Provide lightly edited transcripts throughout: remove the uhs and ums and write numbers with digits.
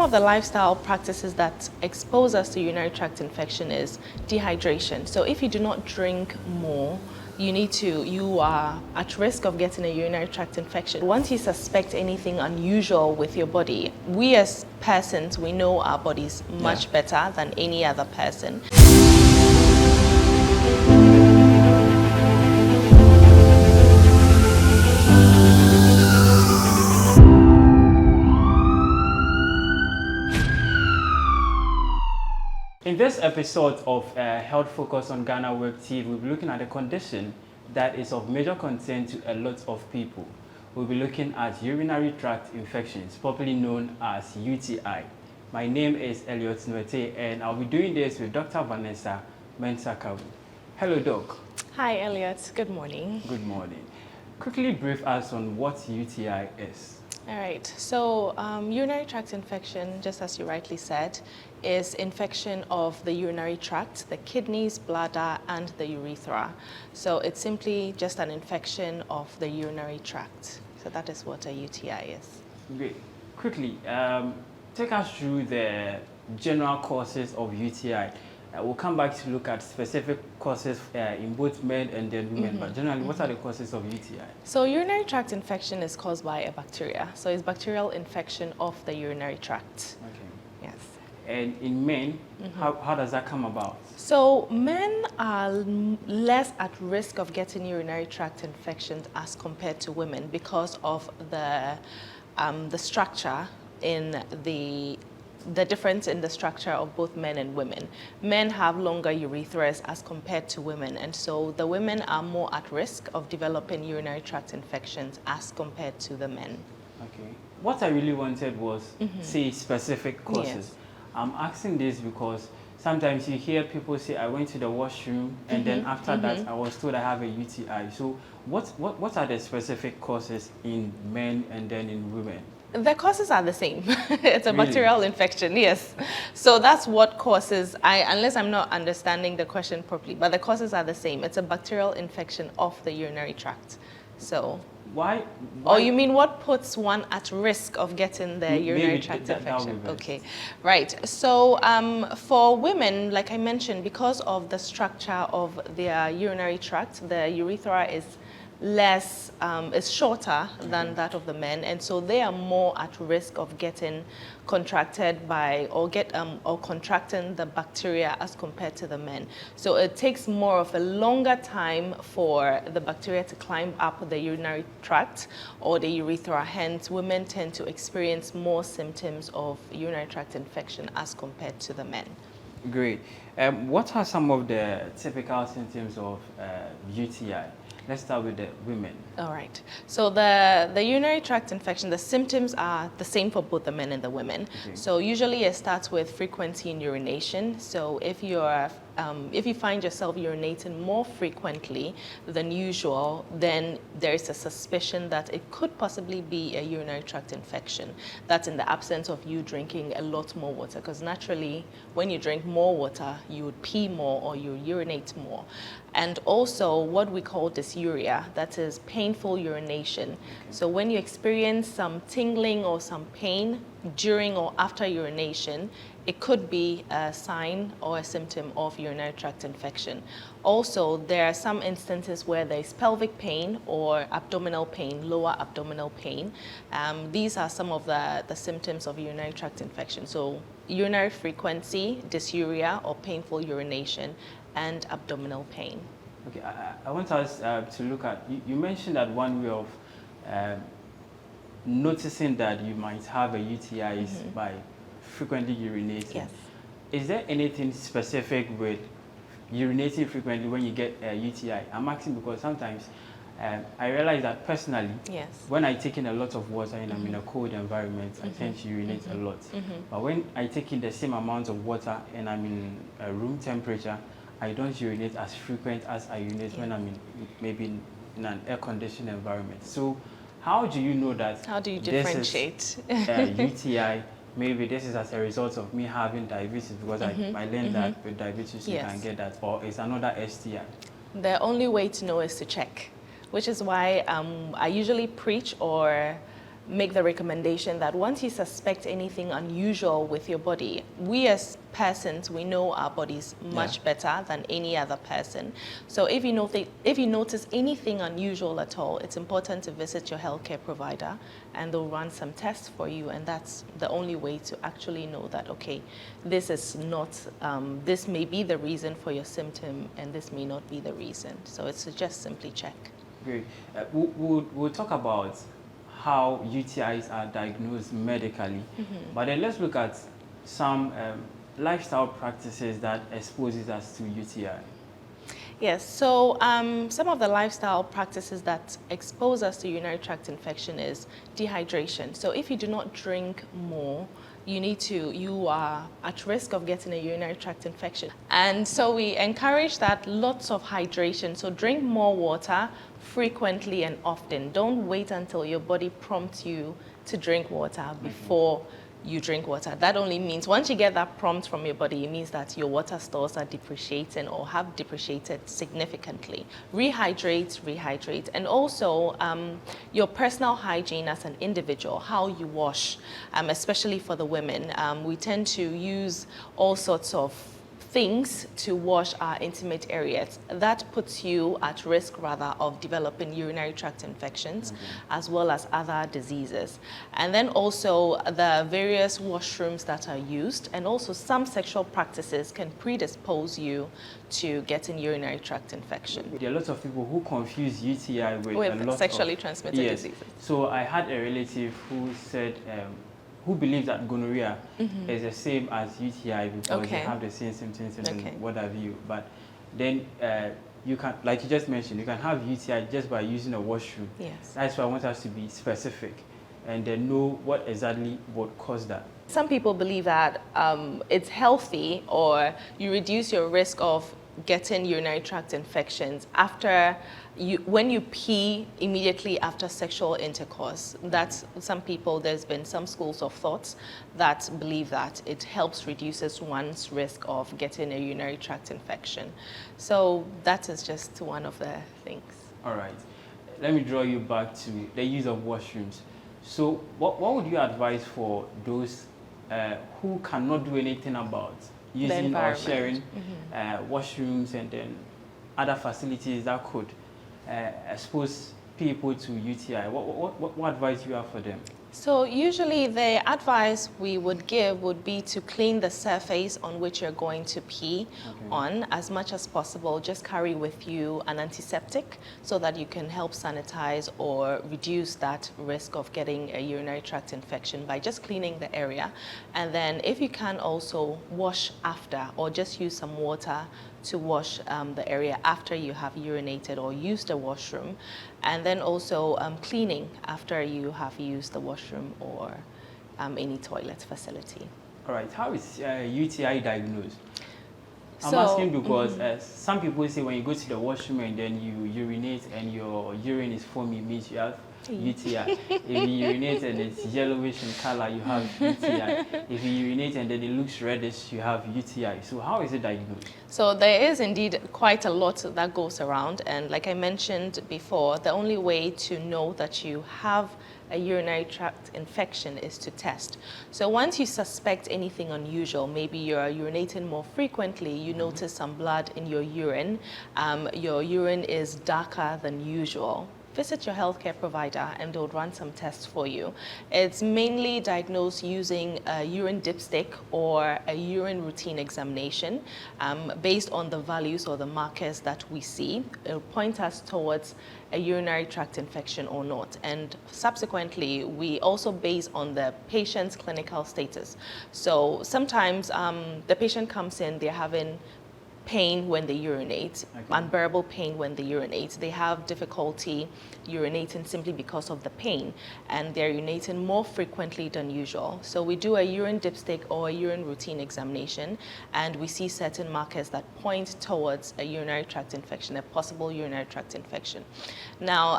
of the lifestyle practices that expose us to urinary tract infection is dehydration. So if you do not drink more, you are at risk of getting a urinary tract infection. Once you suspect anything unusual with your body, we as persons, we know our bodies much better than any other person. In this episode of Health Focus on GhanaWeb TV, we'll be looking at a condition that is of major concern to a lot of people. We'll be looking at urinary tract infections, popularly known as UTI. My name is Elliot Nwete, and I'll be doing this with Dr. Vanessa Mensah-Kabu. Hello, Doc. Hi, Elliot. Good morning. Good morning. Quickly brief us on what UTI is. All right, so urinary tract infection, just as you rightly said, is infection of the urinary tract, the kidneys, bladder, and the urethra. So it's simply just an infection of the urinary tract. So that is what a UTI is. Great. Quickly, take us through the general causes of UTI. We'll come back to look at specific causes in both men and then women, but generally, what are the causes of UTI? So urinary tract infection is caused by a bacteria. So it's bacterial infection of the urinary tract. Okay. Yes. And in men, how does that come about? So men are less at risk of getting urinary tract infections as compared to women because of the structure in the difference in the structure of both men and women. Men have longer urethras as compared to women, and so the women are more at risk of developing urinary tract infections as compared to the men. Okay. What I really wanted was, say, specific causes. Yes. I'm asking this because sometimes you hear people say, I went to the washroom, and then after that, I was told I have a UTI. So what are the specific causes in men and then in women? The causes are the same. It's a Really? bacterial infection, yes. So that's what causes, unless I'm not understanding the question properly, but the causes are the same. It's a bacterial infection of the urinary tract. So. Why? Or you mean what puts one at risk of getting the urinary tract infection? Okay, right. So for women, like I mentioned, because of the structure of their urinary tract, the urethra is shorter than that of the men, and so they are more at risk of getting contracted by or contracting the bacteria as compared to the men. So it takes more of a longer time for the bacteria to climb up the urinary tract or the urethra. Hence, women tend to experience more symptoms of urinary tract infection as compared to the men. Great. What are some of the typical symptoms of UTI? Let's start with the women. All right. So the urinary tract infection, the symptoms are the same for both the men and the women. Okay. So usually it starts with frequency in urination. So if you find yourself urinating more frequently than usual, then there is a suspicion that it could possibly be a urinary tract infection. That's in the absence of you drinking a lot more water, because naturally when you drink more water, you would pee more or you urinate more. And also what we call dysuria, that is painful urination. Okay. So when you experience some tingling or some pain during or after urination, it could be a sign or a symptom of urinary tract infection. Also, there are some instances where there is pelvic pain or abdominal pain, lower abdominal pain. These are some of the symptoms of urinary tract infection. So urinary frequency, dysuria or painful urination, and abdominal pain. Okay, I want us to look at, you mentioned that one way of noticing that you might have a UTI is by frequently urinating. Yes. Is there anything specific with urinating frequently when you get a UTI? I'm asking because sometimes I realize that personally, yes, when I take in a lot of water and I'm in a cold environment, I tend to urinate a lot. But when I take in the same amount of water and I'm in a room temperature, I don't urinate as frequent as I urinate when I'm maybe in an air-conditioned environment. So how do you know that? How do you differentiate? This is UTI. Maybe this is as a result of me having diabetes, because I learned that with diabetes you can get that, or it's another STI. The only way to know is to check, which is why I usually preach or make the recommendation that once you suspect anything unusual with your body, we as persons, we know our bodies much better than any other person. So if you notice anything unusual at all, it's important to visit your healthcare provider, and they'll run some tests for you, and that's the only way to actually know that, okay, this is not, this may be the reason for your symptom, and this may not be the reason. So it's to just simply check. Great. We'll talk about how UTIs are diagnosed medically, but then let's look at some lifestyle practices that exposes us to UTI. Yes, so some of the lifestyle practices that expose us to urinary tract infection is dehydration. So if you do not drink more, you are at risk of getting a urinary tract infection. And so we encourage that lots of hydration. So drink more water frequently and often. Don't wait until your body prompts you to drink water before you drink water. That only means once you get that prompt from your body, it means that your water stores are depreciating or have depreciated significantly. Rehydrate, and also your personal hygiene as an individual, how you wash, especially for the women. We tend to use all sorts of things to wash our intimate areas. That puts you at risk rather of developing urinary tract infections as well as other diseases. And then also the various washrooms that are used, and also some sexual practices can predispose you to getting urinary tract infection. There are lots of people who confuse UTI with a lot sexually transmitted diseases. So I had a relative who said who believes that gonorrhea is the same as UTI because they have the same symptoms and what have you. But then you can, like you just mentioned, you can have UTI just by using a washroom. Yes. That's why I want us to be specific and then know what exactly would cause that. Some people believe that it's healthy, or you reduce your risk of getting urinary tract infections when you pee immediately after sexual intercourse. That's some people, there's been some schools of thought that believe that it reduces one's risk of getting a urinary tract infection. So that is just one of the things. All right. Let me draw you back to the use of washrooms. So what would you advise for those who cannot do anything about using or sharing washrooms and then other facilities that could expose people to UTI? What advice do you have for them? So usually the advice we would give would be to clean the surface on which you're going to pee on as much as possible. Just carry with you an antiseptic so that you can help sanitize or reduce that risk of getting a urinary tract infection by just cleaning the area. And then if you can, also wash after, or just use some water to wash the area after you have urinated or used the washroom. And then also cleaning after you have used the washroom or any toilet facility. All right, how is UTI diagnosed? I'm asking because some people say when you go to the washroom and then you urinate and your urine is foamy, it means you have UTI. If you urinate and it's yellowish in color, you have UTI. If you urinate and then it looks reddish, you have UTI. So how is it diagnosed? So there is indeed quite a lot that goes around, and like I mentioned before, the only way to know that you have a urinary tract infection is to test. So once you suspect anything unusual, maybe you're urinating more frequently, you notice some blood in your urine is darker than usual, visit your healthcare provider and they'll run some tests for you. It's mainly diagnosed using a urine dipstick or a urine routine examination. Based on the values or the markers that we see, it'll point us towards a urinary tract infection or not. And subsequently, we also base on the patient's clinical status. So sometimes the patient comes in, they're having pain when they urinate, unbearable pain when they urinate. They have difficulty urinating simply because of the pain, and they're urinating more frequently than usual. So we do a urine dipstick or a urine routine examination, and we see certain markers that point towards a urinary tract infection, a possible urinary tract infection. Now,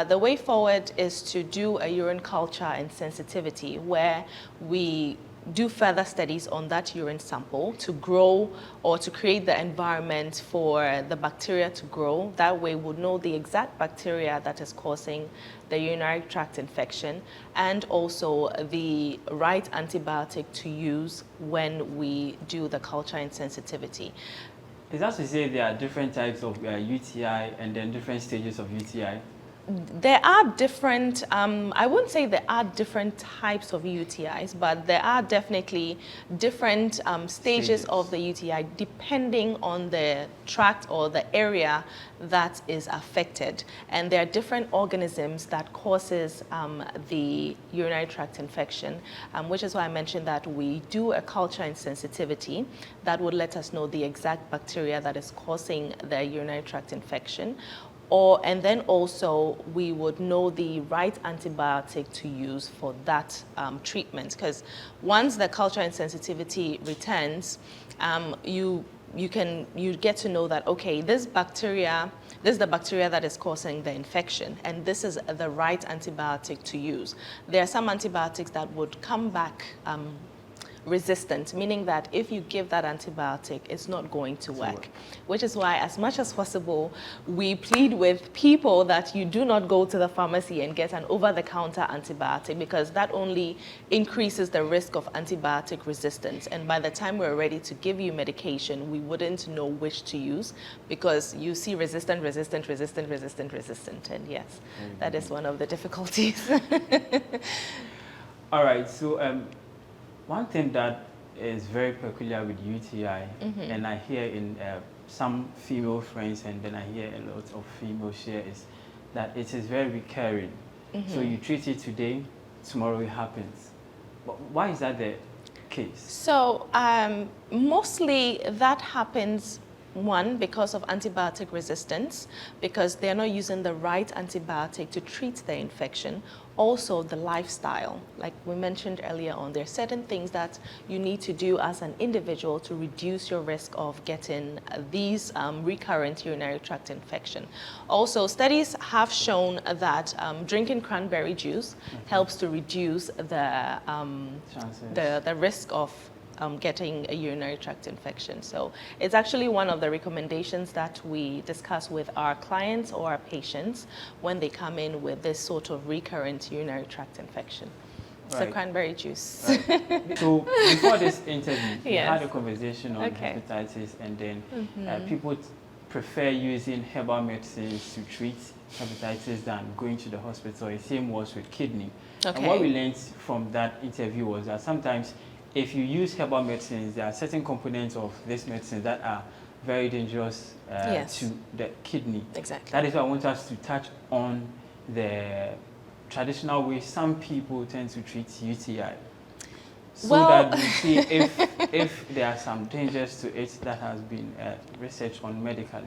the way forward is to do a urine culture and sensitivity, where we do further studies on that urine sample to grow or to create the environment for the bacteria to grow. That way we'll know the exact bacteria that is causing the urinary tract infection, and also the right antibiotic to use when we do the culture and sensitivity. Is that to say there are different types of UTI and then different stages of UTI? There are different, I wouldn't say there are different types of UTIs, but there are definitely different stages of the UTI depending on the tract or the area that is affected. And there are different organisms that causes the urinary tract infection, which is why I mentioned that we do a culture and sensitivity that would let us know the exact bacteria that is causing the urinary tract infection. And then also we would know the right antibiotic to use for that treatment, because once the culture and sensitivity returns, you get to know that, okay, this is the bacteria that is causing the infection, and this is the right antibiotic to use. There are some antibiotics that would come back resistant, meaning that if you give that antibiotic, it's not going to work. Which is why, as much as possible, we plead with people that you do not go to the pharmacy and get an over-the-counter antibiotic, because that only increases the risk of antibiotic resistance. And by the time we're ready to give you medication, we wouldn't know which to use, because you see resistant, resistant, resistant, resistant, resistant. And yes, that is one of the difficulties. All right, so one thing that is very peculiar with UTI, and I hear in some female friends, and then I hear a lot of female share, is that it is very recurring. So you treat it today, tomorrow it happens. But why is that the case? So mostly that happens, one, because of antibiotic resistance, because they're not using the right antibiotic to treat the infection. Also the lifestyle, like we mentioned earlier on, there are certain things that you need to do as an individual to reduce your risk of getting these recurrent urinary tract infection. Also, studies have shown that drinking cranberry juice helps to reduce the risk of getting a urinary tract infection. So it's actually one of the recommendations that we discuss with our clients or our patients when they come in with this sort of recurrent urinary tract infection. So cranberry juice. Right. So before this interview, we had a conversation on hepatitis, and then people prefer using herbal medicines to treat hepatitis than going to the hospital. The same was with kidney. And what we learned from that interview was that sometimes if you use herbal medicines, there are certain components of this medicine that are very dangerous to the kidney. Exactly. That is why I want us to touch on the traditional way some people tend to treat UTI, so that we see if there are some dangers to it that has been researched on medically.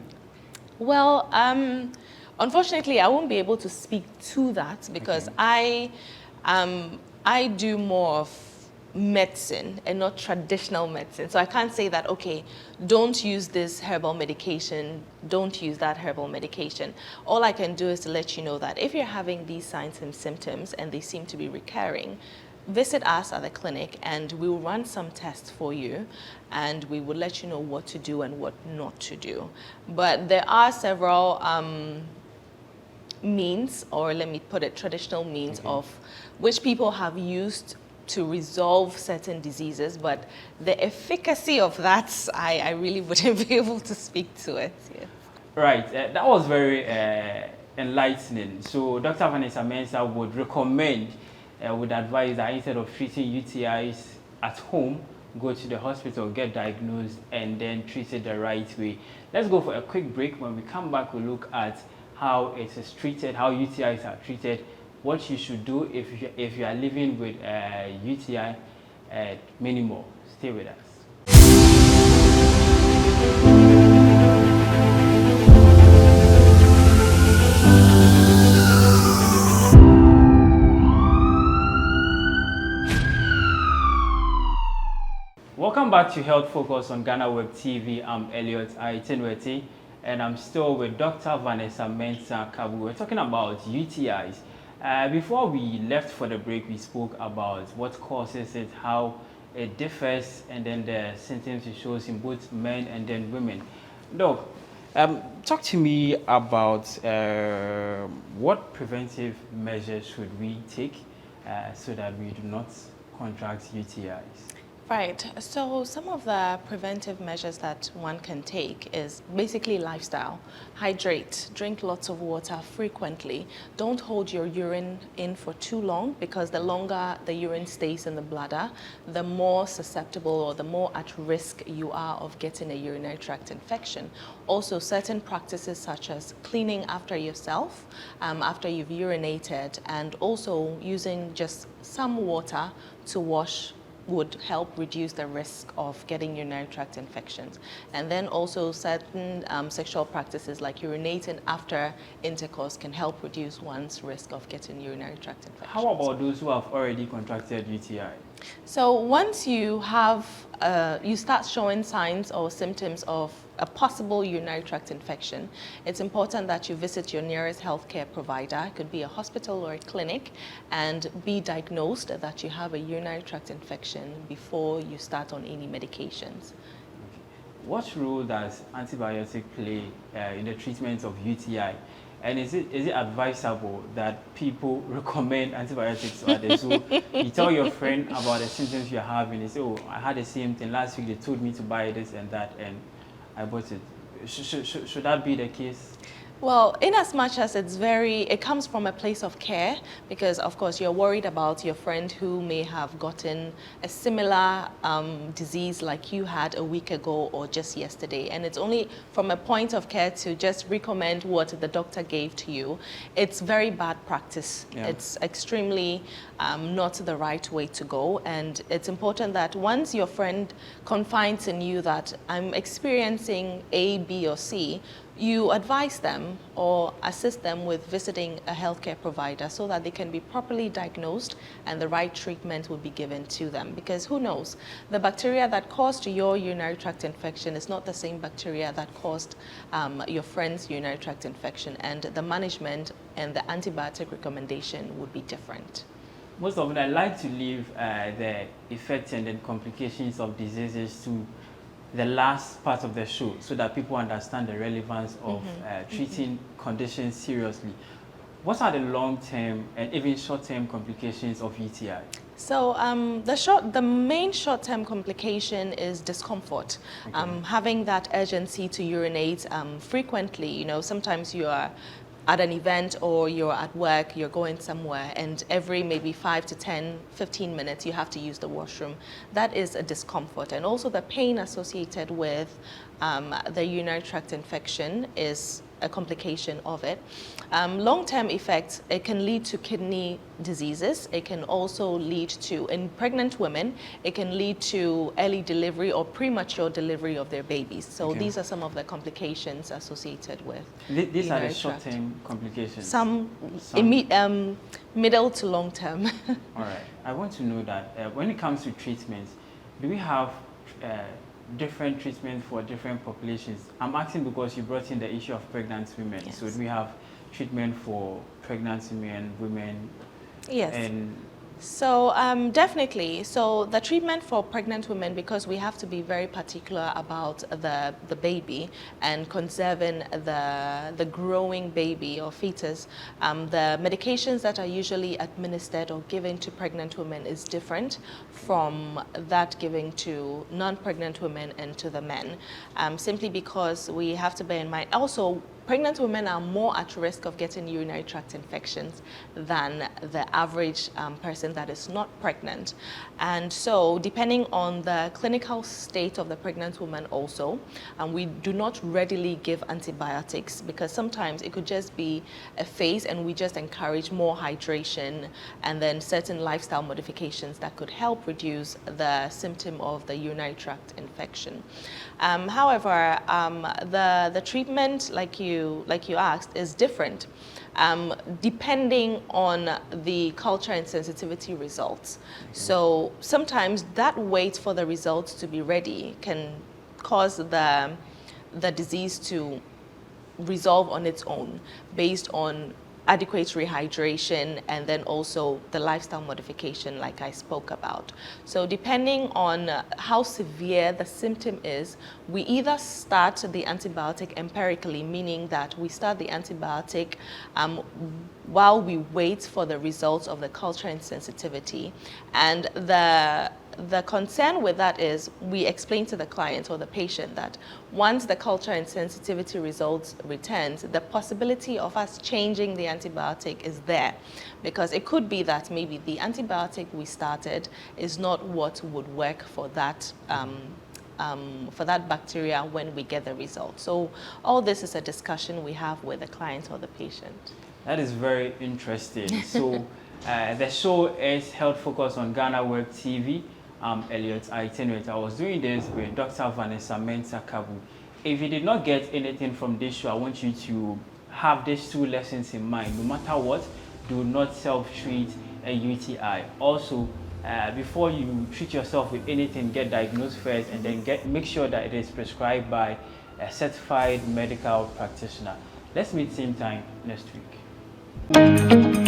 Well, unfortunately, I won't be able to speak to that, because I do more of medicine and not traditional medicine. So I can't say that, okay, don't use this herbal medication, don't use that herbal medication. All I can do is to let you know that if you're having these signs and symptoms and they seem to be recurring, visit us at the clinic and we will run some tests for you, and we will let you know what to do and what not to do. But there are several means, or let me put it, traditional means of which people have used to resolve certain diseases, but the efficacy of that, I really wouldn't be able to speak to it. Yes. Right, that was very enlightening. So Dr. Vanessa Mensah would recommend, would advise that instead of treating UTIs at home, go to the hospital, get diagnosed, and then treat it the right way. Let's go for a quick break. When we come back, we'll look at how it is treated, how UTIs are treated, what you should do if you are living with UTI, many more. Stay with us. Welcome back to Health Focus on GhanaWeb TV. I'm Elliot Aitenweti, and I'm still with Dr. Vanessa Mensah-Kabu. We're talking about UTIs. Before we left for the break, we spoke about what causes it, how it differs, and then the symptoms it shows in both men and then women. Doc, talk to me about what preventive measures should we take so that we do not contract UTIs? Right. So some of the preventive measures that one can take is basically lifestyle. Hydrate, drink lots of water frequently. Don't hold your urine in for too long, because the longer the urine stays in the bladder, the more susceptible or the more at risk you are of getting a urinary tract infection. Also, certain practices such as cleaning after yourself, after you've urinated, and also using just some water to wash would help reduce the risk of getting urinary tract infections. And then also certain sexual practices like urinating after intercourse can help reduce one's risk of getting urinary tract infections. How about those who have already contracted UTI? So once you have, you start showing signs or symptoms of a possible urinary tract infection, it's important that you visit your nearest healthcare provider. It could be a hospital or a clinic, and be diagnosed that you have a urinary tract infection before you start on any medications. What role does antibiotic play in the treatment of UTI? And is it advisable that people recommend antibiotics to others? So you tell your friend about the symptoms you're having, they say, oh, I had the same thing last week, they told me to buy this and that, and I bought it. Should that be the case? Well, in as much as it comes from a place of care, because of course you're worried about your friend who may have gotten a similar disease like you had a week ago or just yesterday, and it's only from a point of care to just recommend what the doctor gave to you. It's very bad practice. Yeah. It's extremely not the right way to go, and it's important that once your friend confides in you that I'm experiencing A, B, or C, you advise them or assist them with visiting a healthcare provider so that they can be properly diagnosed and the right treatment will be given to them. Because who knows, the bacteria that caused your urinary tract infection is not the same bacteria that caused your friend's urinary tract infection, and the management and the antibiotic recommendation would be different. Most often I like to leave the effects and then complications of diseases to the last part of the show so that people understand the relevance of treating conditions seriously. What are the long-term and even short-term complications of UTI? So the main short-term complication is discomfort. Okay. Having that urgency to urinate frequently. You know, sometimes you are at an event or you're at work, you're going somewhere, and every maybe 5 to 10, 15 minutes you have to use the washroom. That is a discomfort. And also the pain associated with the urinary tract infection is a complication of it. Long-term effects, it can lead to kidney diseases. It can also lead to, in pregnant women, it can lead to early delivery or premature delivery of their babies. So okay. These are some of the complications associated with these are the short-term complications? Some. Middle to long-term. All right. I want to know that when it comes to treatments, do we have different treatment for different populations? I'm asking because you brought in the issue of pregnant women. Yes. So do we have treatment for pregnant women? Yes. And so definitely. So the treatment for pregnant women, because we have to be very particular about the baby and conserving the growing baby or fetus, the medications that are usually administered or given to pregnant women is different from that given to non-pregnant women and to the men, simply because we have to bear in mind also pregnant women are more at risk of getting urinary tract infections than the average person that is not pregnant. And so depending on the clinical state of the pregnant woman also, we do not readily give antibiotics because sometimes it could just be a phase and we just encourage more hydration and then certain lifestyle modifications that could help reduce the symptom of the urinary tract infection. However, the treatment, like you asked, is different depending on the culture and sensitivity results. Okay. So sometimes that wait for the results to be ready can cause the disease to resolve on its own based on adequate rehydration, and then also the lifestyle modification like I spoke about. So depending on how severe the symptom is, we either start the antibiotic empirically, meaning that we start the antibiotic while we wait for the results of the culture and sensitivity. And the concern with that is we explain to the client or the patient that once the culture and sensitivity results returns, the possibility of us changing the antibiotic is there, because it could be that maybe the antibiotic we started is not what would work for that bacteria when we get the result. So all this is a discussion we have with the client or the patient. That is very interesting. So the show is Health Focus on GhanaWeb TV. Elliot Itinerant. I was doing this with Dr. Vanessa Mensah-Kabu. If you did not get anything from this show, I want you to have these 2 lessons in mind. No matter what, do not self-treat a UTI. Also, before you treat yourself with anything, get diagnosed first, and then make sure that it is prescribed by a certified medical practitioner. Let's meet same time next week.